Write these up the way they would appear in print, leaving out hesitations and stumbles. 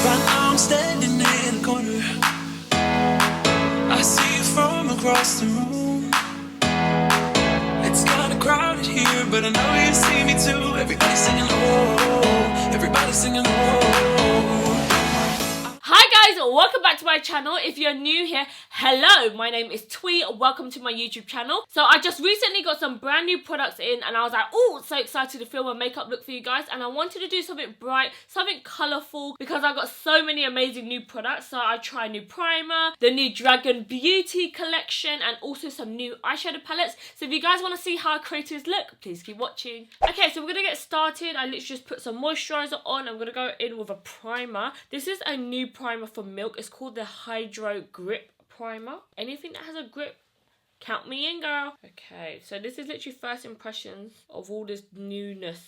Right now I'm standing in a corner. I see you from across the room. It's kinda crowded here, but I know you see me too. Everybody's singing oh, everybody's singing oh. Hi guys, welcome back to my channel. If you're new here, hello, my name is Thuyl. Welcome to my YouTube channel. So I just recently got some brand new products in and I was like, oh, so excited to film a makeup look for you guys, and I wanted to do something bright, something colourful, because I got so many amazing new products. So I tried new primer, the new Dragun Beauty collection, and also some new eyeshadow palettes. So if you guys want to see how creators look, please keep watching. Okay, so we're going to get started. I literally just put some moisturiser on. I'm going to go in with a primer. This is a new primer from Milk. It's called the Hydro Grip Primer. Anything that has a grip, count me in, girl. Okay, so this is literally first impressions of all this newness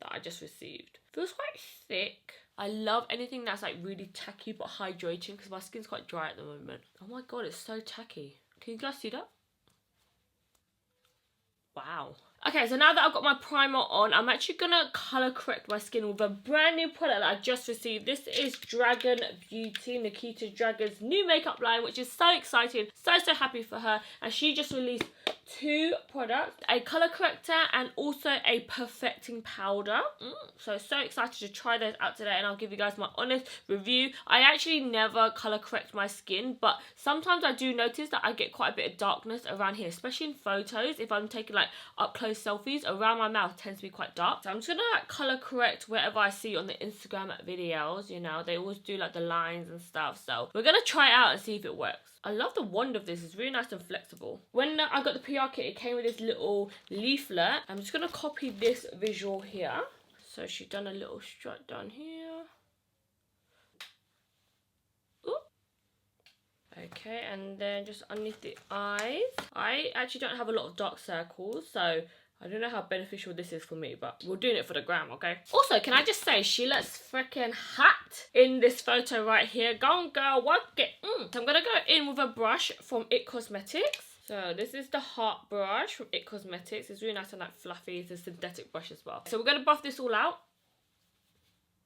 that I just received. Feels quite thick. I love anything that's like really tacky but hydrating because my skin's quite dry at the moment. Oh my god, it's so tacky. Can you guys see that? Wow. Okay, so now that I've got my primer on, I'm actually going to colour correct my skin with a brand new product that I just received. This is Dragun Beauty, Nikita Dragun's new makeup line, which is so exciting. So happy for her. And she just released two products, a colour corrector and also a perfecting powder. So excited to try those out today, and I'll give you guys my honest review. I actually never colour correct my skin, but sometimes I do notice that I get quite a bit of darkness around here, especially in photos. If I'm taking like up close selfies, around my mouth tends to be quite dark. So I'm just gonna like colour correct wherever I see on the Instagram videos. You know, they always do like the lines and stuff, so we're gonna try it out and see if it works. I love the wand of this, it's really nice and flexible. When I got the PR kit, it came with this little leaflet. I'm just gonna copy this visual here. So she's done a little strut down here. Ooh. Okay, and then just underneath the eyes. I actually don't have a lot of dark circles, so I don't know how beneficial this is for me, but we're doing it for the gram, okay? Also, can I just say, she looks freaking hot in this photo right here. Go on, girl, work it. So I'm going to go in with a brush from It Cosmetics. So this is the Heart brush from It Cosmetics. It's really nice and like fluffy. It's a synthetic brush as well. So we're going to buff this all out.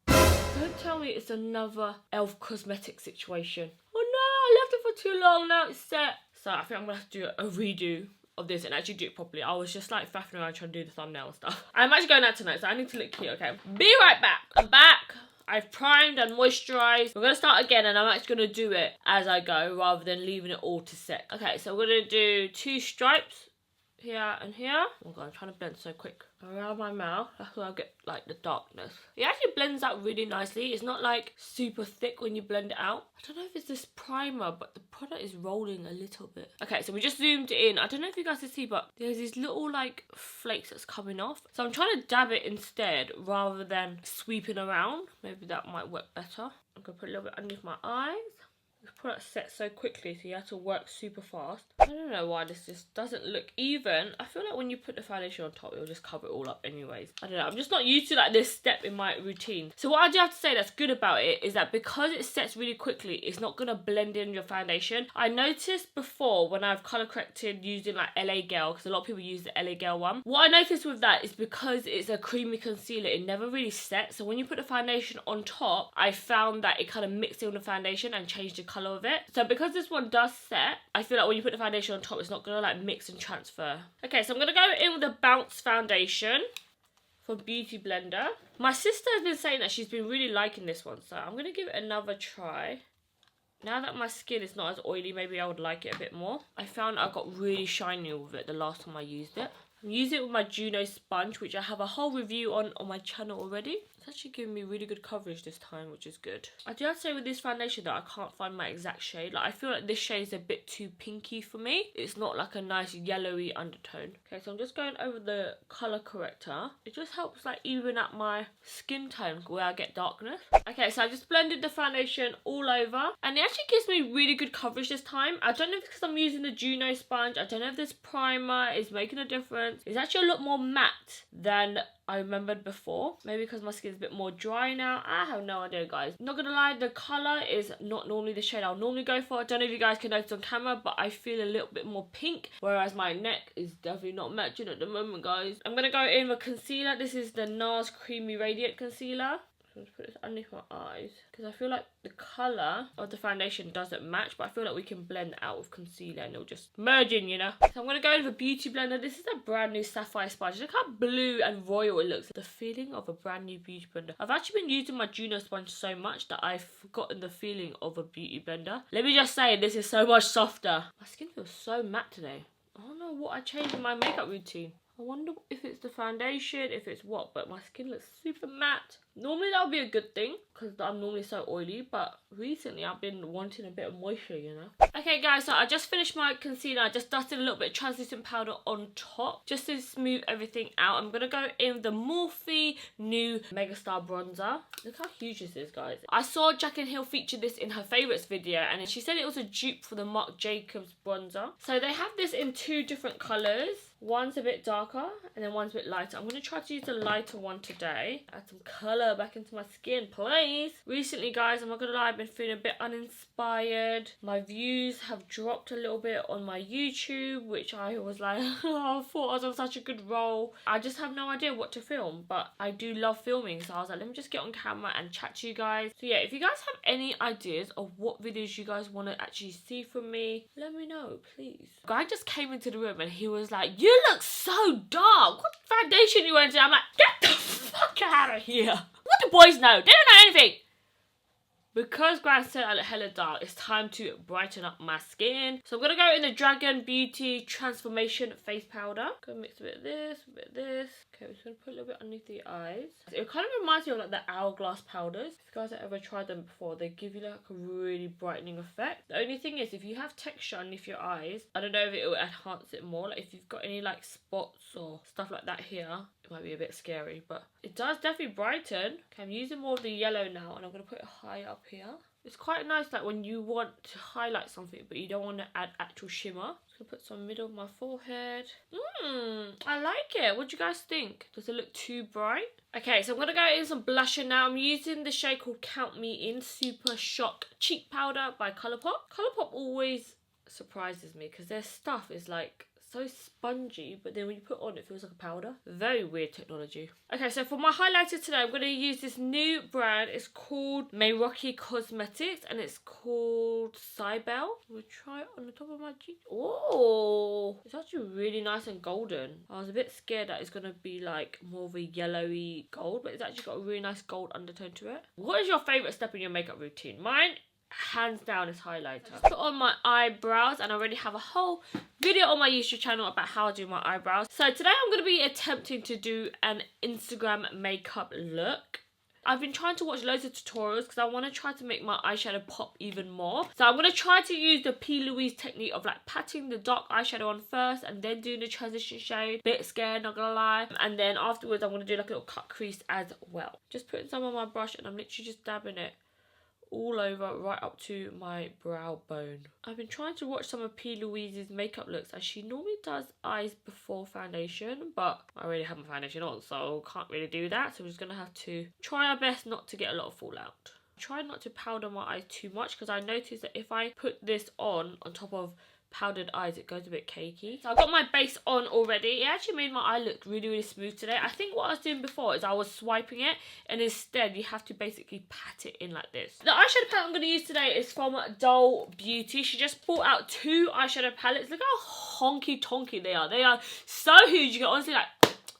Don't tell me it's another e.l.f. cosmetic situation. Oh no, I left it for too long, now it's set. So I think I'm going to have to do a redo of this and actually do it properly. I was just like faffing around trying to do the thumbnail and stuff. I'm actually going out tonight, so I need to look cute, okay? Be right back. I'm back. I've primed and moisturised. We're going to start again, and I'm actually going to do it as I go rather than leaving it all to set. Okay, so we're going to do 2 stripes here and here. Oh god, I'm trying to blend so quick. Around my mouth, that's where I get like the darkness. It actually blends out really nicely. It's not like super thick when you blend it out. I don't know if it's this primer, but the product is rolling a little bit. Okay, so we just zoomed in. I don't know if you guys can see, but there's these little like flakes that's coming off. So I'm trying to dab it instead rather than sweeping around. Maybe that might work better. I'm gonna put a little bit underneath my eyes. This product sets so quickly, so you have to work super fast. I don't know why this just doesn't look even. I feel like when you put the foundation on top, it'll just cover it all up anyways. I don't know, I'm just not used to like this step in my routine. So what I do have to say that's good about it is that because it sets really quickly, it's not gonna blend in your foundation. I noticed before when I've colour corrected using like LA Girl, because a lot of people use the LA Girl one. What I noticed with that is because it's a creamy concealer, it never really sets. So when you put the foundation on top, I found that it kind of mixed in with the foundation and changed the colour of it. So because this one does set, I feel like when you put the foundation on top, it's not gonna like mix and transfer. Okay, so I'm gonna go in with the Bounce foundation from Beautyblender. My sister has been saying that she's been really liking this one, so I'm gonna give it another try. Now that my skin is not as oily, maybe I would like it a bit more. I found I got really shiny with it the last time I used it. I'm using it with my Juno sponge, which I have a whole review on my channel already. It's actually giving me really good coverage this time, which is good. I do have to say with this foundation that I can't find my exact shade. Like I feel like this shade is a bit too pinky for me. It's not like a nice yellowy undertone. Okay, so I'm just going over the colour corrector. It just helps like even up my skin tone where I get darkness. Okay, so I just blended the foundation all over, and it actually gives me really good coverage this time. I don't know if it's because I'm using the Juno sponge. I don't know if this primer is making a difference. It's actually a lot more matte than I remembered before. Maybe because my skin's a bit more dry now. I have no idea, guys. Not gonna lie, the colour is not normally the shade I'll normally go for. I don't know if you guys can notice on camera, but I feel a little bit more pink, whereas my neck is definitely not matching at the moment, guys. I'm gonna go in with concealer. This is the NARS Creamy Radiant Concealer. I'm just put this underneath my eyes because I feel like the colour of the foundation doesn't match, but I feel like we can blend it out with concealer and it'll just merge in, you know. So I'm going to go in with a Beautyblender. This is a brand new Sapphire sponge. Look how blue and royal it looks. The feeling of a brand new Beauty Blender. I've actually been using my Juno sponge so much that I've forgotten the feeling of a Beauty Blender. Let me just say, this is so much softer. My skin feels so matte today. I don't know what I changed in my makeup routine. I wonder if it's the foundation, if it's what, but my skin looks super matte. Normally that would be a good thing because I'm normally so oily, but recently I've been wanting a bit of moisture, you know. Okay guys, so I just finished my concealer. I just dusted a little bit of translucent powder on top just to smooth everything out. I'm going to go in with the Morphe new Megastar bronzer. Look how huge this is, guys. I saw Jaclyn Hill feature this in her favourites video and she said it was a dupe for the Marc Jacobs bronzer. So they have this in 2 different colours. One's a bit darker and then one's a bit lighter. I'm going to try to use the lighter one today. Add some colour back into my skin, please. Recently, guys, I'm not going to lie, I've been feeling a bit uninspired. My views have dropped a little bit on my YouTube, which I was like, oh, I thought I was on such a good roll. I just have no idea what to film, but I do love filming. So I was like, let me just get on camera and chat to you guys. So yeah, if you guys have any ideas of what videos you guys want to actually see from me, let me know, please. Guy just came into the room and he was like, you look so dark. What foundation you went to? I'm like, get the fuck out of here. What do boys know? They don't know anything. Because Grwm said I look hella dark, it's time to brighten up my skin. So I'm going to go in the Dragun Beauty Transformation Face Powder. Gonna mix a bit of this, a bit of this. Okay, we're just going to put a little bit underneath the eyes. It kind of reminds me of like the Hourglass powders. If you guys have ever tried them before, they give you like a really brightening effect. The only thing is, if you have texture underneath your eyes, I don't know if it will enhance it more. Like if you've got any like spots or stuff like that here, it might be a bit scary, but it does definitely brighten. Okay, I'm using more of the yellow now and I'm going to put it high up here. It's quite nice like when you want to highlight something but you don't want to add actual shimmer. I'm going to put some middle of my forehead. I like it. What do you guys think? Does it look too bright? Okay, so I'm going to go in some blusher now. I'm using the shade called Count Me In Super Shock Cheek Powder by Colourpop. Colourpop always surprises me because their stuff is like so spongy, but then when you put it on, it feels like a powder. Very weird technology. Okay, so for my highlighter today, I'm going to use this new brand. It's called Meraki Cosmetics, and it's called Cybele. We'll try it on the top of my cheek. Oh, it's actually really nice and golden. I was a bit scared that it's going to be like more of a yellowy gold, but it's actually got a really nice gold undertone to it. What is your favourite step in your makeup routine? Mine, hands down, is highlighter. I put on my eyebrows and I already have a whole video on my YouTube channel about how I do my eyebrows. So today I'm going to be attempting to do an Instagram makeup look. I've been trying to watch loads of tutorials because I want to try to make my eyeshadow pop even more. So I'm going to try to use the P.Louise technique of like patting the dark eyeshadow on first and then doing the transition shade. Bit scared, not gonna lie. And then afterwards I'm going to do like a little cut crease as well. Just putting some on my brush and I'm literally just dabbing it all over right up to my brow bone. I've been trying to watch some of P.Louise's makeup looks as she normally does eyes before foundation, but I already have my foundation on so can't really do that, so we're just gonna have to try our best not to get a lot of fallout. Try not to powder my eyes too much because I noticed that if I put this on top of powdered eyes, it goes a bit cakey. So I've got my base on already. It actually made my eye look really, really smooth today. I think what I was doing before is I was swiping it, and instead you have to basically pat it in like this. The eyeshadow palette I'm going to use today is from Dull Beauty. She just brought out 2 eyeshadow palettes. Look how honky tonky they are. They are so huge. You can honestly like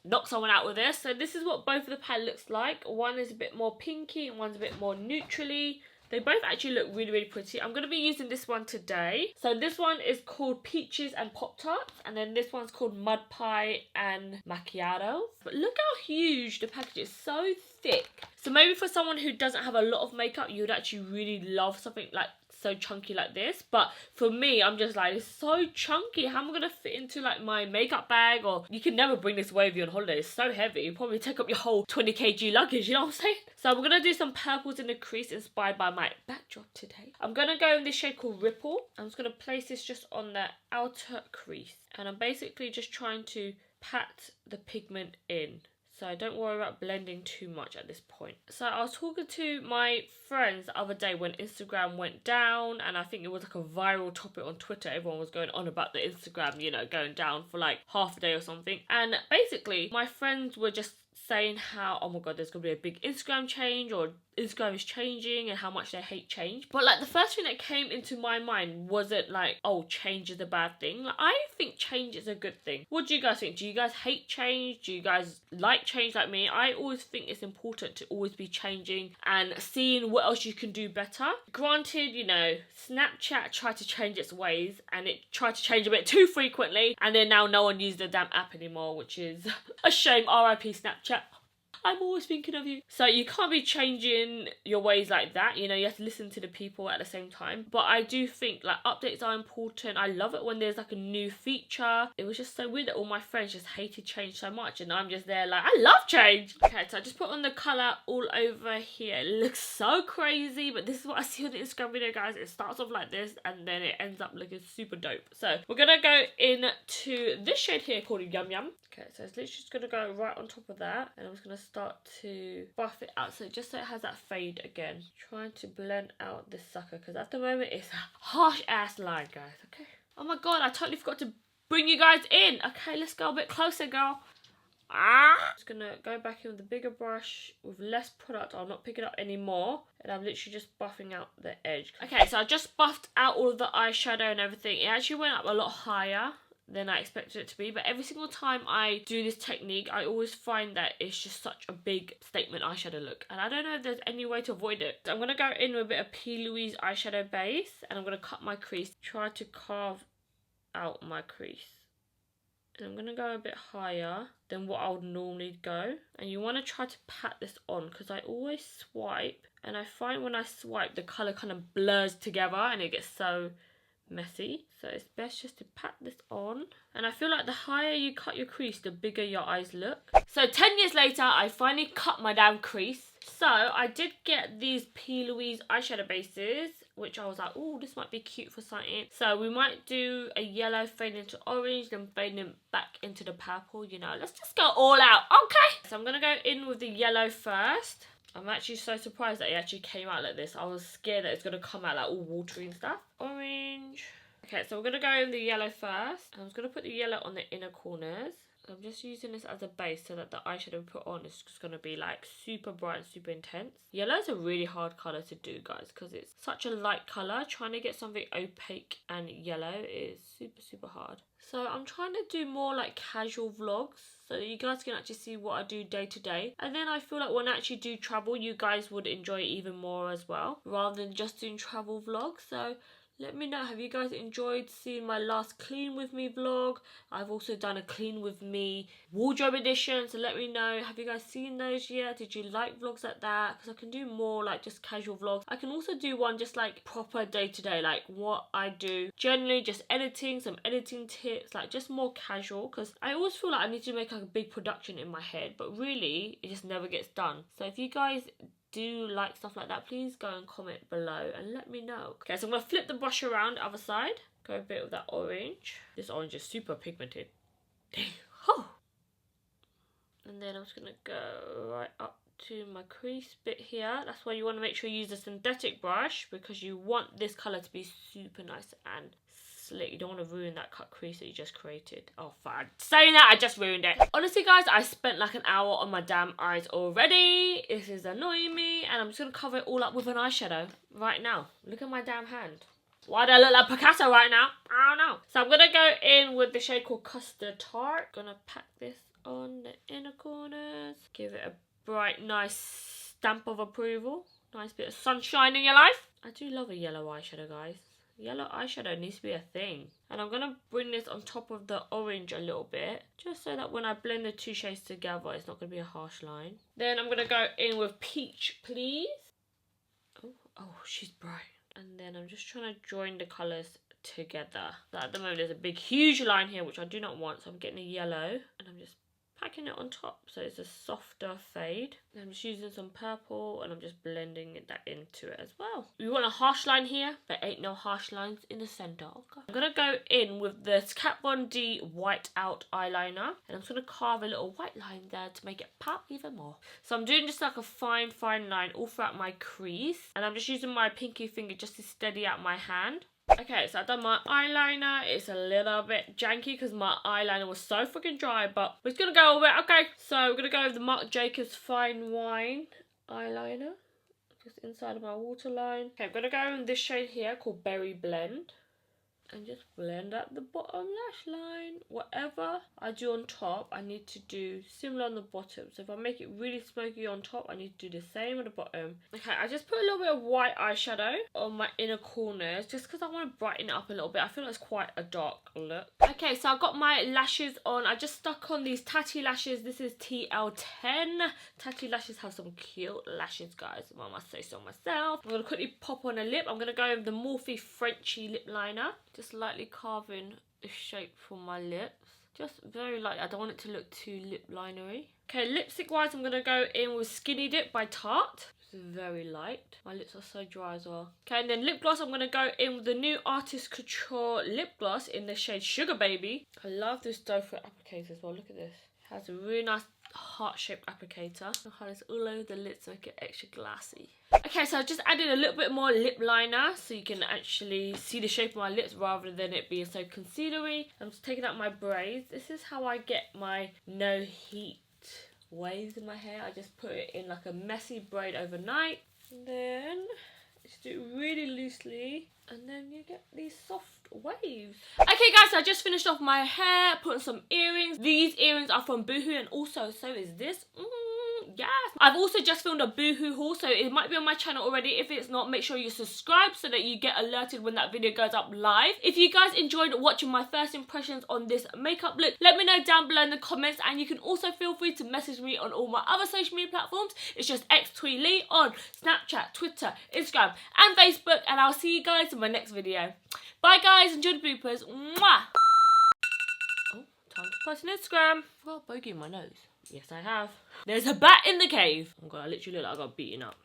knock someone out with this. So this is what both of the palette looks like. One is a bit more pinky and one's a bit more neutrally. They both actually look really, really pretty. I'm going to be using this one today. So this one is called Peaches and Pop-Tarts. And then this one's called Mud Pie and Macchiato. But look how huge the package is. So thick. So maybe for someone who doesn't have a lot of makeup, you would actually really love something like so chunky like this. But for me, I'm just like, it's so chunky. How am I going to fit into like my makeup bag? Or you can never bring this away with you on holiday. It's so heavy. You probably take up your whole 20 kg luggage, you know what I'm saying? So we're going to do some purples in the crease inspired by my backdrop today. I'm going to go in this shade called Ripple. I'm just going to place this just on the outer crease. And I'm basically just trying to pat the pigment in. So don't worry about blending too much at this point. So I was talking to my friends the other day when Instagram went down, and I think it was like a viral topic on Twitter. Everyone was going on about the Instagram, you know, going down for like half a day or something. And basically my friends were just saying how, oh my god, there's gonna be a big Instagram change, or Instagram is changing, and how much they hate change. But like the first thing that came into my mind wasn't like, oh, change is a bad thing. Like, I think change is a good thing. What do you guys think? Do you guys hate change? Do you guys like change like me? I always think it's important to always be changing and seeing what else you can do better. Granted, you know, Snapchat tried to change its ways, and it tried to change a bit too frequently, and then now no one uses the damn app anymore, which is a shame. RIP Snapchat. I'm always thinking of you. So you can't be changing your ways like that. You know, you have to listen to the people at the same time. But I do think like updates are important. I love it when there's like a new feature. It was just so weird that all my friends just hated change so much, and I'm just there like, I love change. Okay, so I just put on the colour all over here. It looks so crazy, but this is what I see on the Instagram video, guys. It starts off like this, and then it ends up looking super dope. So we're gonna go into this shade here called Yum Yum. Okay, so it's literally just going to go right on top of that, and I'm just going to start to buff it out, so just so it has that fade again. Trying to blend out this sucker, because at the moment it's a harsh ass line, guys, okay? Oh my god, I totally forgot to bring you guys in. Okay, let's go a bit closer, girl. Just going to go back in with a bigger brush with less product. I'll not pick it up anymore, and I'm literally just buffing out the edge. Okay, so I just buffed out all of the eyeshadow and everything. It actually went up a lot higher than I expected it to be, but every single time I do this technique, I always find that it's just such a big statement eyeshadow look, and I don't know if there's any way to avoid it. So I'm going to go in with a bit of P.Louise eyeshadow base, and I'm going to cut my crease, try to carve out my crease. And I'm going to go a bit higher than what I would normally go, and you want to try to pat this on, because I always swipe, and I find when I swipe the colour kind of blurs together and it gets so messy. So it's best just to pat this on, and I feel like the higher you cut your crease, the bigger your eyes look. So 10 years later, I finally cut my damn crease. So I did get these P.Louise eyeshadow bases, which I was like, oh, this might be cute for something. So we might do a yellow fade into orange, then fading back into the purple, you know. Let's just go all out, okay? So I'm gonna go in with the yellow first. I'm actually so surprised that it actually came out like this. I was scared that it's going to come out like all watery and stuff. Orange. Okay, so we're going to go in the yellow first. I'm just going to put the yellow on the inner corners. I'm just using this as a base so that the eyeshadow we put on is just going to be like super bright and super intense. Yellow is a really hard colour to do, guys, because it's such a light colour. Trying to get something opaque and yellow is super, super hard. So I'm trying to do more like casual vlogs, so that you guys can actually see what I do day to day. And then I feel like when I actually do travel, you guys would enjoy it even more as well, rather than just doing travel vlogs. So let me know, have you guys enjoyed seeing my last clean with me vlog? I've also done a clean with me wardrobe edition, so let me know, have you guys seen those yet? Did you like vlogs like that? Because I can do more like just casual vlogs. I can also do one just like proper day to day, like what I do. Generally just editing, some editing tips, like just more casual, because I always feel like I need to make like a big production in my head, but really it just never gets done. So if you guys do like stuff like that, please go and comment below and let me know. Okay, so I'm going to flip the brush around the other side. Go a bit with that orange. This orange is super pigmented. Oh. And then I'm just going to go right up to my crease bit here. That's why you want to make sure you use a synthetic brush, because you want this colour to be super nice and slick. You don't want to ruin that cut crease that you just created. Oh, fine. Saying that, I just ruined it. Honestly, guys, I spent like an hour on my damn eyes already. This is annoying me, and I'm just going to cover it all up with an eyeshadow right now. Look at my damn hand. Why do I look like Picasso right now? I don't know. So I'm going to go in with the shade called Custard. Gonna pack this on the inner corners. Give it a bright, nice stamp of approval. Nice bit of sunshine in your life. I do love a yellow eyeshadow, guys. Yellow eyeshadow needs to be a thing. And I'm going to bring this on top of the orange a little bit, just so that when I blend the two shades together, it's not going to be a harsh line. Then I'm going to go in with Peach, Please. Oh, she's bright. And then I'm just trying to join the colours together. So at the moment, there's a big, huge line here, which I do not want. So I'm getting a yellow, and I'm just packing it on top so it's a softer fade. And I'm just using some purple, and I'm just blending that into it as well. We want a harsh line here, but ain't no harsh lines in the centre. Okay. I'm gonna go in with the Kat Von D white out eyeliner, and I'm just gonna carve a little white line there to make it pop even more. So I'm doing just like a fine line all throughout my crease, and I'm just using my pinky finger just to steady out my hand. Okay, so I've done my eyeliner. It's a little bit janky because my eyeliner was so freaking dry, but we're just gonna go with it. Okay, so we're gonna go with the Marc Jacobs Fine Wine eyeliner, just inside of my waterline. Okay, I'm gonna go in this shade here called Berry Blend. And just blend out the bottom lash line. Whatever I do on top, I need to do similar on the bottom. So if I make it really smoky on top, I need to do the same on the bottom. Okay, I just put a little bit of white eyeshadow on my inner corners just because I want to brighten it up a little bit. I feel like it's quite a dark look. Okay, so I've got my lashes on. I just stuck on these Tatti lashes. This is TL10. Tatti lashes have some cute lashes, guys. I must say so myself. I'm going to quickly pop on a lip. I'm going to go with the Morphe Frenchy lip liner. Just lightly carving the shape for my lips. Just very lightly. I don't want it to look too lip linery. Okay, lipstick wise, I'm going to go in with Skinny Dip by Tarte. It's very light. My lips are so dry as well. Okay, and then lip gloss, I'm going to go in with the new Artist Couture lip gloss in the shade Sugar Baby. I love this doe foot applicator as well. Look at this. It has a really nice heart-shaped applicator. I'll have this all over the lips to make it extra glassy. Okay, so I just added a little bit more lip liner so you can actually see the shape of my lips rather than it being so concealery. I'm just taking out my braids. This is how I get my no heat waves in my hair. I just put it in like a messy braid overnight. And then just do it really loosely. And then you get these soft waves. Okay guys, so I just finished off my hair, put on some earrings. These earrings are from Boohoo, and also so is this. Yes. I've also just filmed a Boohoo haul, so it might be on my channel already. If it's not, make sure you subscribe so that you get alerted when that video goes up live. If you guys enjoyed watching my first impressions on this makeup look, let me know down below in the comments, and you can also feel free to message me on all my other social media platforms. It's just xThuyLe on Snapchat, Twitter, Instagram and Facebook, and I'll see you guys in my next video. Bye guys, enjoy the bloopers. Mwah! Oh, time to post on Instagram. I've got a bogey in my nose. Yes, I have. There's a bat in the cave. Oh god, I literally look like I got beaten up.